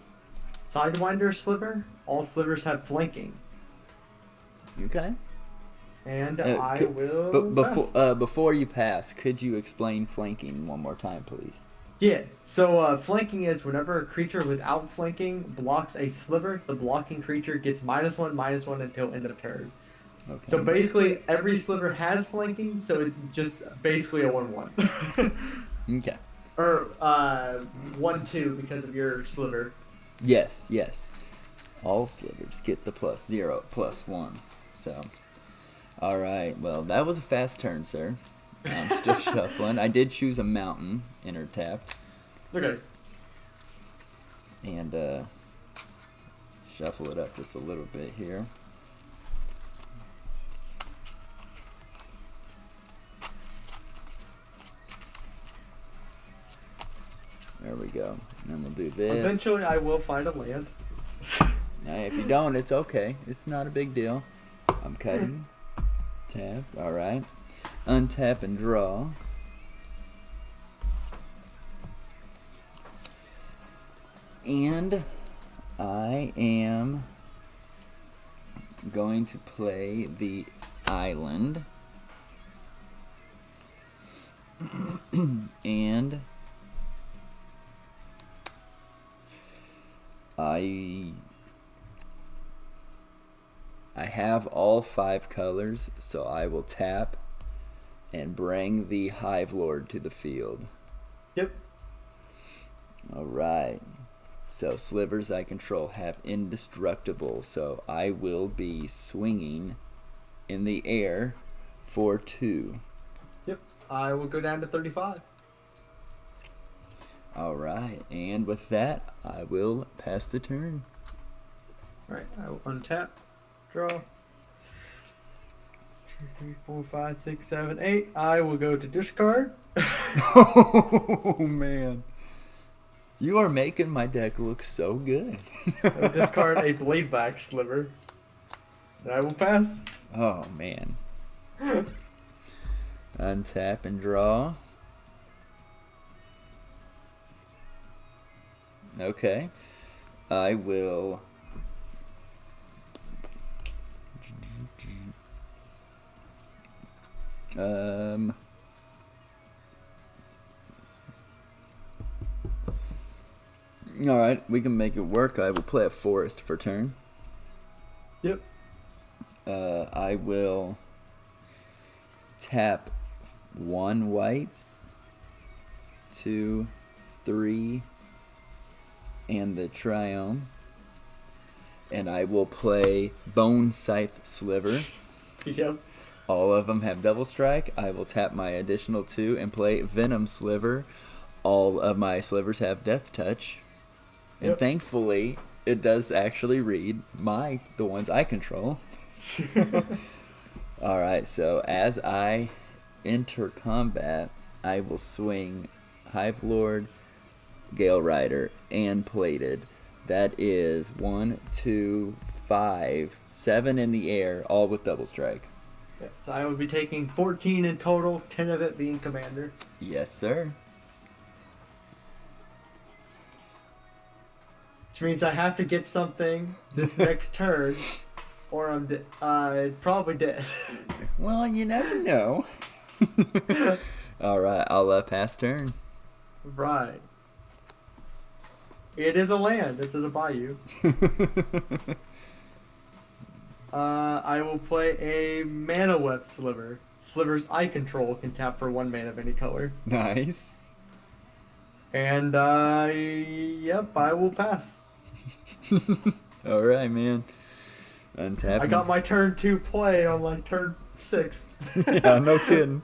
Sidewinder Sliver. All slivers have flanking. Okay. And I will. But before you pass, could you explain flanking one more time, please? Yeah, so flanking is whenever a creature without flanking blocks a sliver, the blocking creature gets -1/-1 until end of turn. Okay. So basically, every sliver has flanking, so it's just basically a 1/1. Okay. Or 1/2 because of your sliver. Yes, yes. All slivers get the +0, +1. So, alright, well, that was a fast turn, sir. I'm still shuffling. I did choose a mountain, enter tapped. Okay. And shuffle it up just a little bit here. There we go. And then we'll do this. Eventually, I will find a land. Now, if you don't, it's okay. It's not a big deal. I'm cutting. Tap. Alright. Untap and draw. And I am going to play the island. And I have all 5 colors, so I will tap and bring the Hive Lord to the field. Yep. Alright. So slivers I control have indestructible, so I will be swinging in the air for 2. Yep. I will go down to 35. Alright, and with that, I will pass the turn. Alright, I will untap, draw. 2, 3, 4, 5, 6, 7, 8. I will go to discard. Oh, man. You are making my deck look so good. I will discard a Bladeback Sliver. And I will pass. Oh, man. Untap and draw. Okay. I will... Alright, we can make it work. I will play a forest for turn. Yep. I will tap 1 white, 2, 3, and the Triome. And I will play Bone Scythe Sliver. Yep. All of them have double strike. I will tap my additional 2 and play Venom Sliver. All of my slivers have Death Touch. And Yep. thankfully, it does actually read the ones I control. Alright, so as I enter combat, I will swing Hive Lord, Gale Rider, and Plated. That is 1, 2, 5, 7 in the air, all with double strike. Yeah, so I will be taking 14 in total, 10 of it being Commander. Yes, sir. Which means I have to get something this next turn, or I'm probably dead. Well, you never know. Alright, I'll pass turn. Right. It is a land. It's a bayou. I will play a Mana Web Sliver. Slivers I control can tap for 1 mana of any color. Nice. And, yep, I will pass. Alright, man. Untap. I got my turn 2 play on like turn 6. Yeah, no kidding.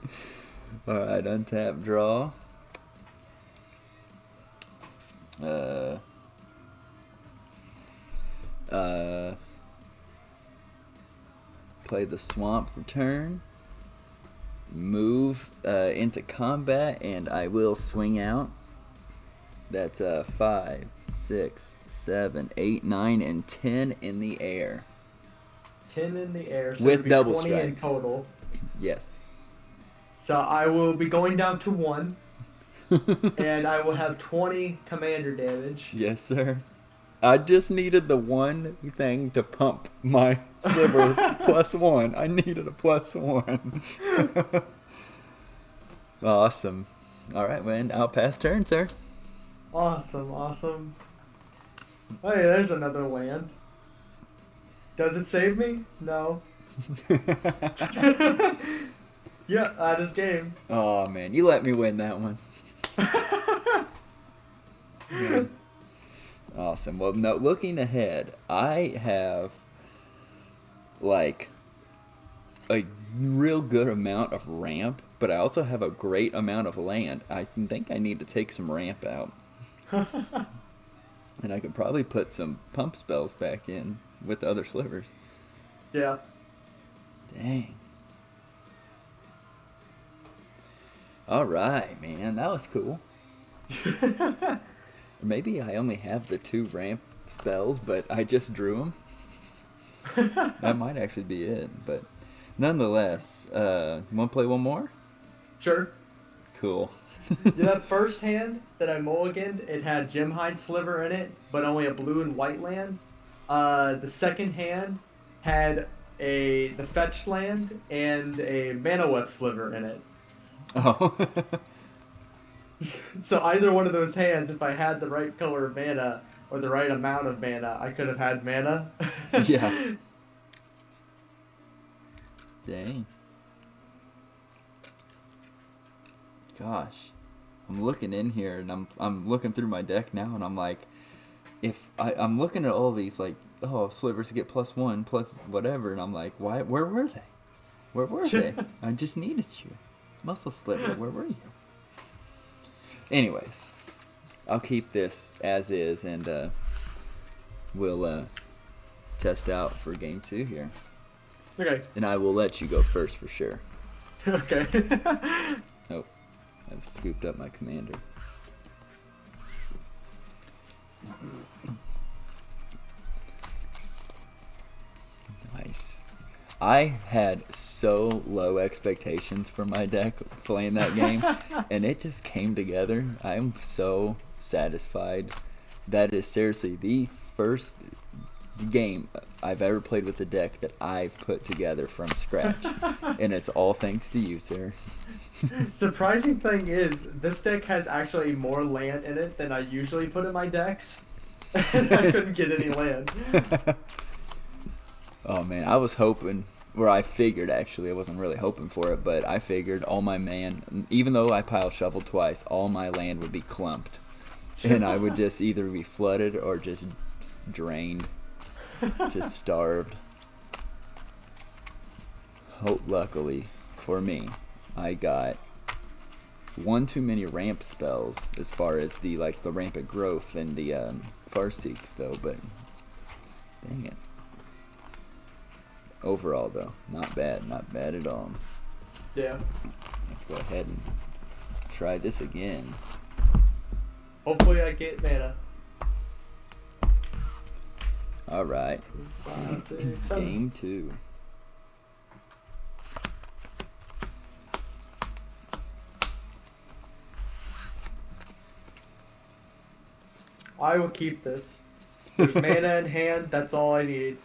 Alright, untap, draw. Play the swamp for turn. Move into combat, and I will swing out. That's 5, 6, 7, 8, 9, and 10 in the air. 10 in the air, so With it'll be double 20 in strike. total. Yes. So I will be going down to 1, and I will have 20 commander damage. Yes, sir. I just needed the one thing to pump my sliver +1. I needed a +1. Awesome. All right, man. I'll pass turn, sir. Awesome, awesome. Oh, yeah, there's another land. Does it save me? No. Yeah, I just game. Oh, man. You let me win that one. Nice. Awesome. Well, no, looking ahead, I have, like, a real good amount of ramp, but I also have a great amount of land. I think I need to take some ramp out. And I could probably put some pump spells back in with other slivers. Yeah. Dang. All right, man. That was cool. Maybe I only have the 2 ramp spells, but I just drew them. That might actually be it, but nonetheless, want to play one more? Sure. Cool. Yeah, that first hand that I mulliganed, it had Gemhide Sliver in it, but only a blue and white land. The second hand had the fetch land and a mana wet sliver in it. Oh. So either one of those hands, if I had the right color of mana or the right amount of mana, I could have had mana. Yeah. Dang. Gosh. I'm looking in here and I'm looking through my deck now and I'm like, if I'm looking at all these like, oh, slivers get +1 plus whatever, and I'm like, why? Where were they? Where were they? I just needed you, muscle sliver. Where were you? Anyways, I'll keep this as is, and we'll test out for game 2 here. Okay. And I will let you go first for sure. Okay. Oh, I've scooped up my commander. Nice. I had so low expectations for my deck playing that game, and it just came together. I'm so satisfied. That is seriously the first game I've ever played with a deck that I've put together from scratch, and it's all thanks to you, sir. Surprising thing is, this deck has actually more land in it than I usually put in my decks, and I couldn't get any land. Oh man, I was hoping, or I figured actually, I wasn't really hoping for it, but I figured all my even though I pile shoveled twice, all my land would be clumped, and I would just either be flooded or just drained, just starved. Luckily for me, I got one too many ramp spells as far as the rampant growth and the Farseeks though, but dang it. Overall though, not bad at all. Yeah. Let's go ahead and try this again. Hopefully I get mana. Alright. 5, 6, 7. Game 2. I will keep this. There's mana in hand, that's all I need.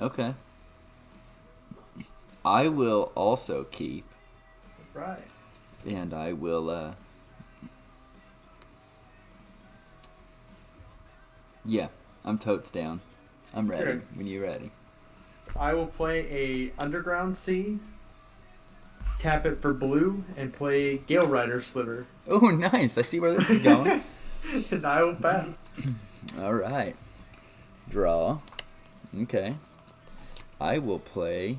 Okay. I will also keep. Right. And I will, yeah, I'm totes down. I'm ready Sure. when you're ready. I will play a Underground Sea, tap it for blue, and play Gale Rider Sliver. Oh, nice. I see where this is going. And I will pass. All right. Draw. Okay. I will play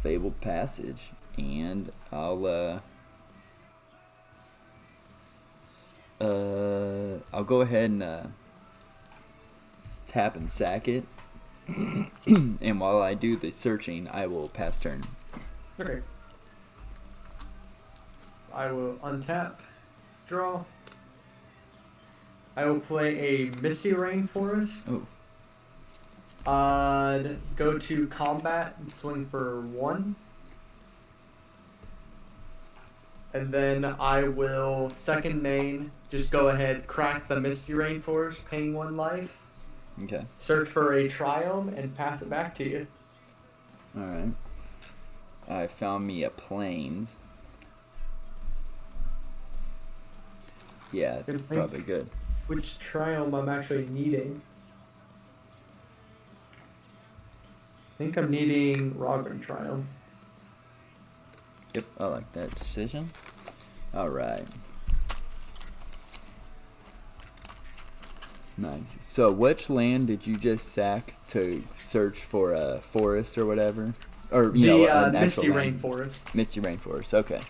Fabled Passage, and I'll go ahead and tap and sack it. And while I do the searching, I will pass turn. Okay. I will untap, draw. I will play a Misty Rainforest. Oh. Go to combat and swing for 1. And then I will second main, just go ahead, crack the Misty Rainforest, paying 1 life. Okay. Search for a Triome and pass it back to you. Alright. I found me a Plains. Yeah, it's probably good. Which Triome I'm actually needing? I think I'm needing Rogran Triome. Yep, I like that decision. Alright. Nice. So, which land did you just sack to search for a forest or whatever? Or, an actual Misty land? Rainforest. Misty Rainforest, okay.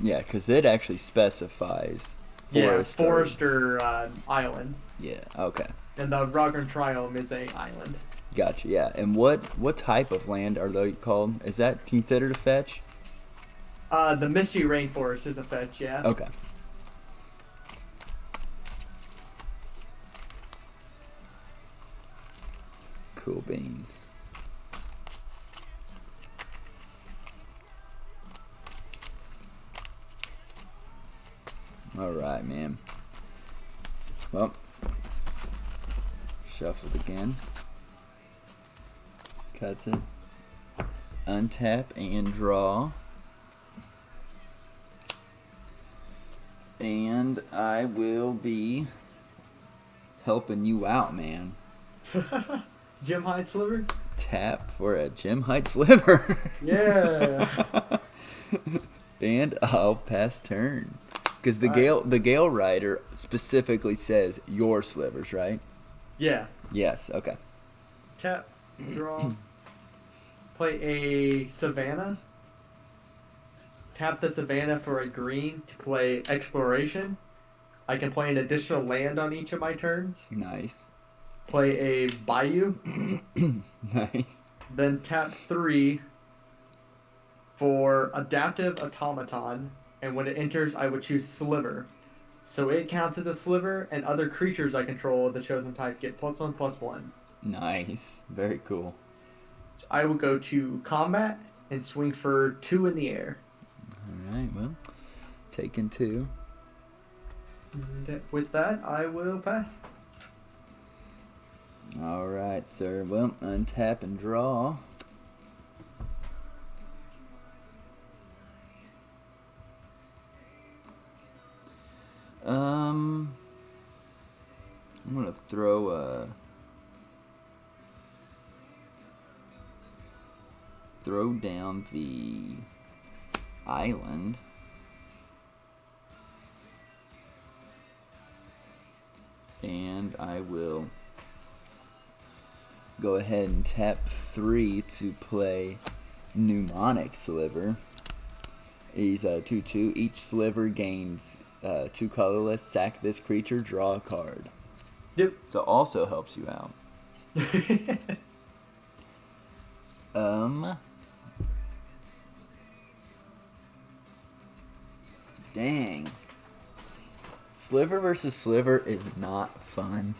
Yeah, because it actually specifies forest. Yeah, forest or island. Yeah, okay. And the Rogran Triome is a island. Gotcha, yeah. And what type of land are they called? Is that considered a fetch? The Misty Rainforest is a fetch, yeah. Okay. Cool beans. Alright, man. Well, shuffled again. Cuts it. Untap and draw. And I will be helping you out, man. Gem Hide Sliver? Tap for a Gem Hide Sliver. Yeah. And I'll pass turn. Because the Gale Rider specifically says your slivers, right? Yeah. Yes, okay. Tap, draw. Play a Savannah. Tap the Savannah for a green to play Exploration. I can play an additional land on each of my turns. Nice. Play a Bayou. Nice. Then tap 3 for Adaptive Automaton. And when it enters, I would choose Sliver. So it counts as a Sliver, and other creatures I control of the chosen type get +1/+1. Nice. Very cool. So I will go to combat and swing for 2 in the air. Alright, well, taking 2. And with that, I will pass. Alright, sir. Well, untap and draw. I'm gonna throw down the island. And I will go ahead and tap 3 to play Mnemonic Sliver. He's 2/2. Each sliver gains 2 colorless. Sack this creature, draw a card. Yep. So also helps you out. Dang. Sliver versus Sliver is not fun.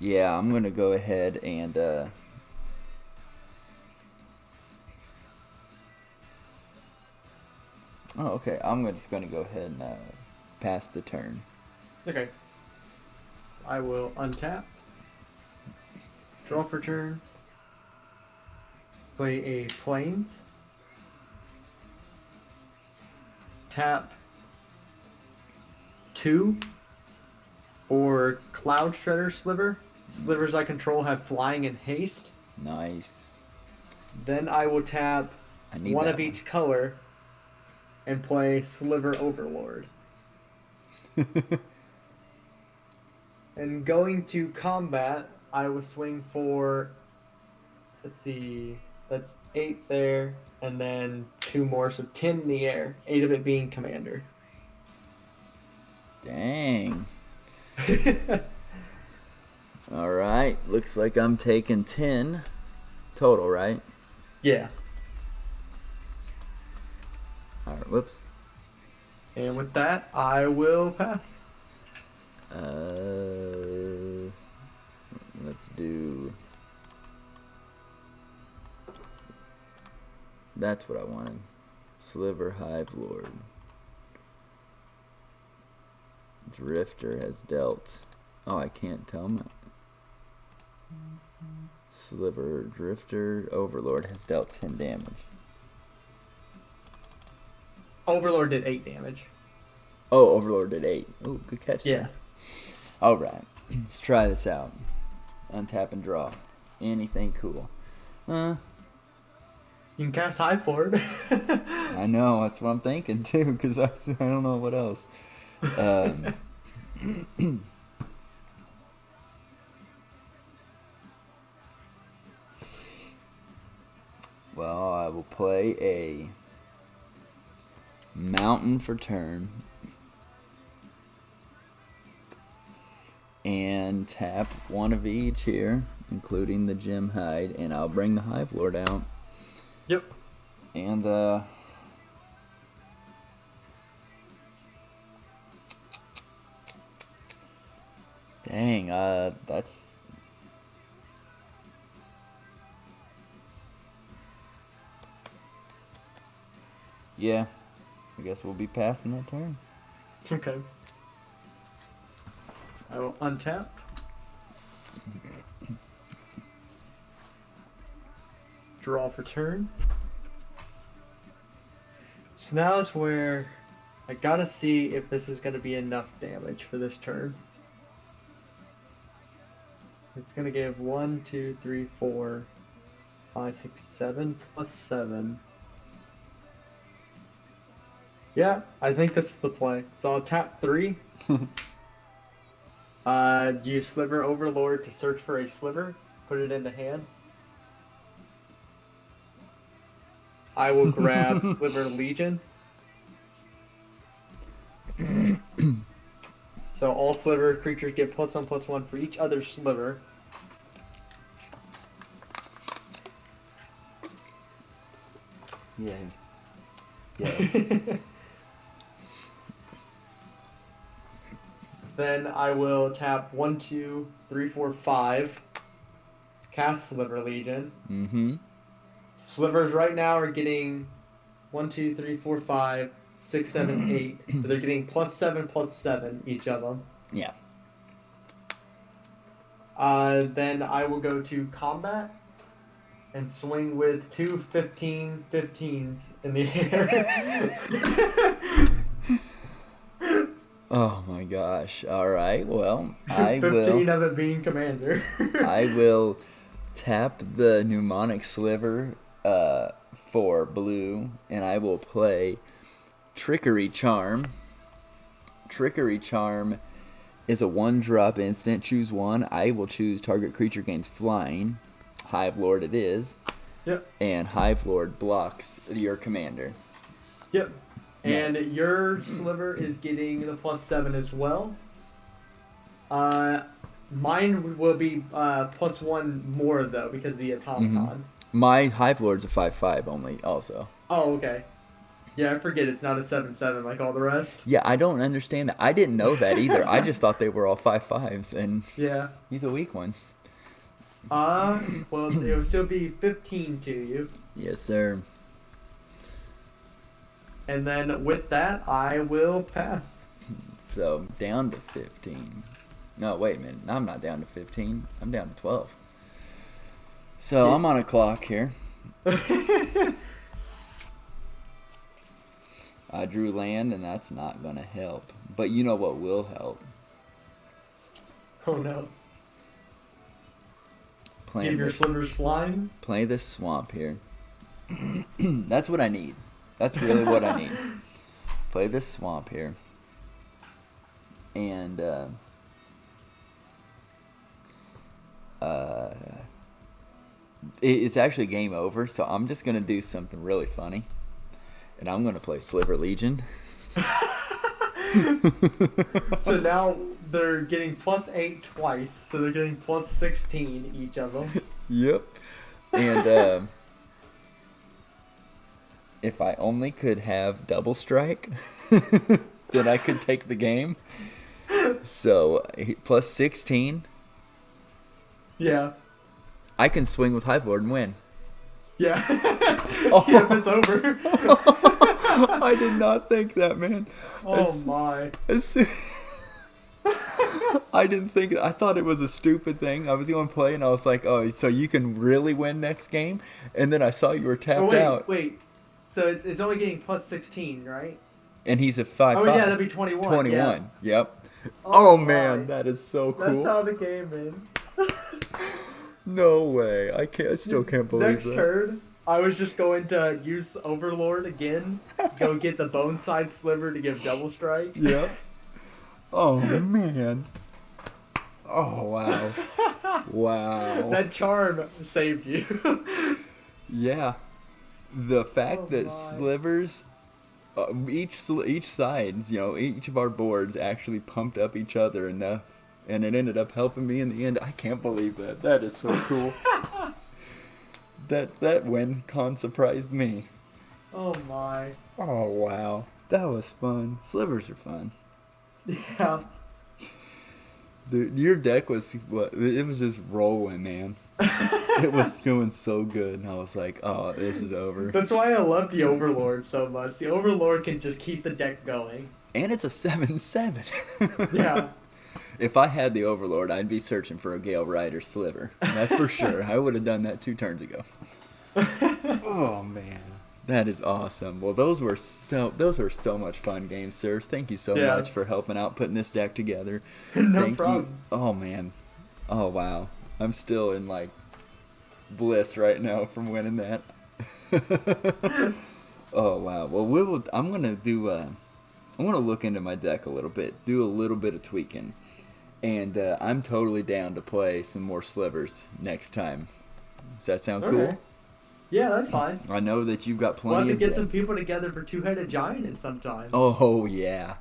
Yeah, I'm gonna go ahead and oh, okay. I'm just gonna go ahead and pass the turn. Okay. I will untap. Draw for turn. Play a Plains. Tap 2 for Cloud Shredder Sliver. Slivers I control have flying and haste. Nice. Then I will tap I need one that of each color and play Sliver Overlord. And going to combat, I will swing for, let's see, that's 8 there, and then 2 more, so 10 in the air, 8 of it being Commander. Dang. Alright, looks like I'm taking 10 total, right? Yeah. Alright, whoops. And with that, I will pass. Let's do... That's what I wanted. Sliver Hive Lord. Drifter has dealt... Oh, I can't tell him. Sliver Drifter Overlord has dealt 10 damage. Overlord did 8 damage. Oh, Overlord did 8. Oh, good catch. Yeah. Alright, let's try this out. Untap and draw. Anything cool. You can cast Hive Lord. I know, that's what I'm thinking too, because I don't know what else. Well, I will play a Mountain for turn. And tap one of each here, including the Gem Hide, and I'll bring the Hive Lord out. Yep. And dang, that's Yeah. I guess we'll be passing that turn. Okay. I will untap. Draw for turn. So now is where I gotta see if this is gonna be enough damage for this turn. It's gonna give 1, 2, 3, 4, 5, 6, 7 plus 7. Yeah, I think this is the play. So I'll tap 3. Use Sliver Overlord to search for a sliver. Put it into hand. I will grab Sliver Legion. So all sliver creatures get +1/+1 for each other sliver. Yeah. Yeah. Then I will tap 1, 2, 3, 4, 5. Cast Sliver Legion. Mm-hmm. Slivers right now are getting 1, 2, 3, 4, 5, 6, 7, 8. So they're getting +7/+7 each of them. Yeah. Then I will go to combat and swing with 2 15/15s in the air. Oh my gosh. All right. Well, I 15 will. of it being commander. I will tap the mnemonic sliver for blue, and I will play Trickery Charm. Trickery Charm is a 1-drop instant. Choose one. I will choose target creature gains flying. Hive Lord it is. Yep. And Hive Lord blocks your commander. Yep. And your sliver is getting the +7 as well. Mine will be +1 more though because of the automaton. My Hive Lord's a 5/5 only also. Oh, okay. Yeah, I forget it's not a 7/7 like all the rest. Yeah, I don't understand that. I didn't know that either. I just thought they were all 5/5s, and yeah, he's a weak one. well, it will still be 15 to you. Yes, sir. And then with that, I will pass. So down to 15. No, wait a minute. I'm not down to 15. I'm down to 12. So I'm on a clock here. I drew land, and that's not going to help. But you know what will help? Oh no. Playing Give your slivers flying? Play this swamp here. That's what I need. That's really what I need. Play this swamp here. And it's actually game over, so I'm just going to do something really funny. And I'm going to play Sliver Legion. So now they're getting +8 twice, so they're getting +16 each of them. Yep. And if I only could have double strike, then I could take the game. So +16. Yeah. I can swing with Hive Lord and win. Yeah. Oh. Yeah, it's over. I did not think that, man. Oh my. I didn't think I thought it was a stupid thing. I was going to play and I was like, oh, so you can really win next game? And then I saw you were tapped out. Wait. So it's only getting +16, right? And he's a 5/5. Oh yeah, that'd be 21. 21. Yeah. Yep. Oh man, my. that is so cool. That's how the game ends. No way. I still can't believe Next that. turn, I was just going to use Overlord again. Go get the bone side sliver to give double strike. Yep. Oh man. Oh wow. Wow. That charm saved you. Yeah. The fact that my. slivers, each side, each of our boards actually pumped up each other enough, and it ended up helping me in the end. I can't believe that. That is so cool. That win surprised me. Oh my. Oh wow, that was fun. Slivers are fun. Yeah. Dude, your deck was it was just rolling, man. It was going so good, and I was like, oh, this is over. That's why I love the Overlord so much. The Overlord can just keep the deck going. And it's a 7/7. Yeah. If I had the Overlord, I'd be searching for a Gale Rider Sliver. That's for sure. I would have done that 2 turns ago. Oh man, that is awesome. Well, those were so much fun games, sir. Thank you so much for helping out putting this deck together. No problem. Oh man. Oh wow. I'm still in like bliss right now from winning that. Oh wow. Well, I'm gonna look into my deck a little bit, do a little bit of tweaking, and I'm totally down to play some more Slivers next time. Does that sound cool? Yeah, that's fine. I know that you've got plenty. We'll have to of get some people together for Two-Headed Giant at some time. Oh yeah.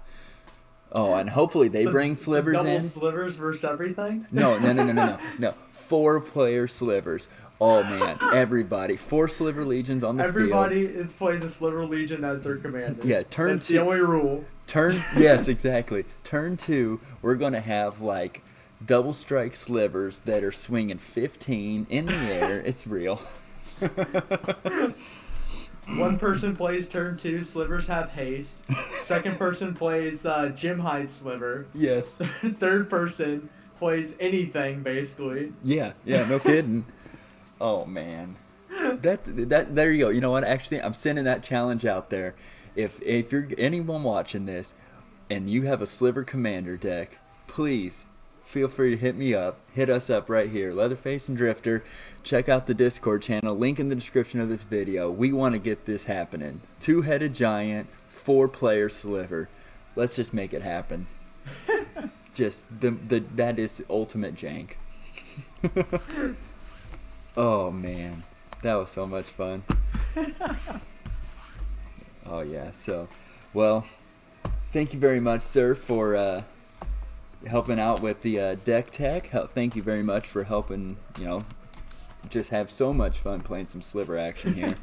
Oh, and hopefully they bring Slivers double in. Slivers versus everything. No. 4-player Slivers. Oh man, everybody. 4 Sliver Legions on the field. Everybody plays a Sliver Legion as their commander. Yeah, That's the only rule. Yes, exactly. Turn 2, we're gonna have like double strike Slivers that are swinging 15 in the air. It's real. One person plays turn 2, Slivers have haste. Second person plays Jim Hyde Sliver. Yes. Third person plays anything, basically. Yeah, no kidding. Oh man, that there you go. You know what? Actually, I'm sending that challenge out there. If you're anyone watching this, and you have a Sliver Commander deck, please feel free to hit me up. Hit us up right here, Leatherface and Drifter. Check out the Discord channel. Link in the description of this video. We want to get this happening. 2-headed giant, 4-player Sliver. Let's just make it happen. Just that is ultimate jank. Oh man, that was so much fun. Oh yeah, so, well, thank you very much, sir, for helping out with the deck tech. Thank you very much for helping, just have so much fun playing some Sliver action here.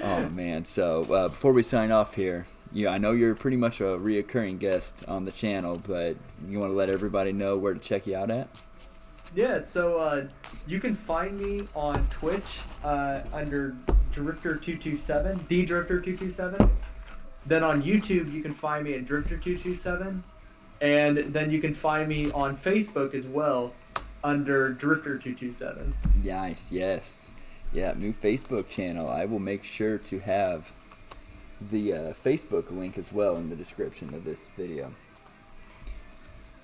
Oh man, so before we sign off here, I know you're pretty much a reoccurring guest on the channel, but you want to let everybody know where to check you out at? Yeah, so you can find me on Twitch under Drifter227, the Drifter227. Then on YouTube, you can find me at Drifter227. And then you can find me on Facebook as well under Drifter227. Nice, yes. Yeah, new Facebook channel. I will make sure to have the Facebook link as well in the description of this video.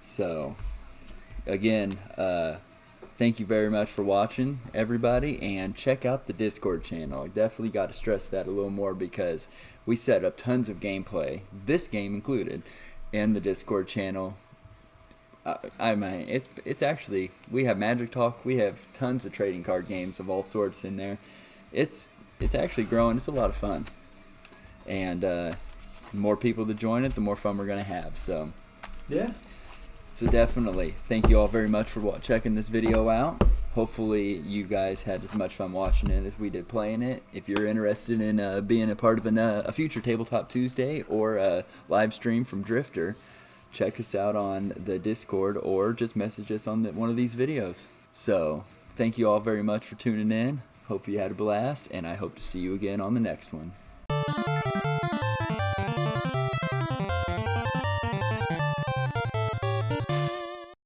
So, again, thank you very much for watching, everybody, and check out the Discord channel. I definitely got to stress that a little more because we set up tons of gameplay, this game included, in the Discord channel. I mean, it's actually, we have Magic Talk, we have tons of trading card games of all sorts in there. It's actually growing. It's a lot of fun, and the more people that join it, the more fun we're gonna have. So yeah. So definitely, thank you all very much for checking this video out. Hopefully you guys had as much fun watching it as we did playing it. If you're interested in being a part of a future Tabletop Tuesday or a live stream from Drifter, check us out on the Discord or just message us on one of these videos. So thank you all very much for tuning in. Hope you had a blast, and I hope to see you again on the next one.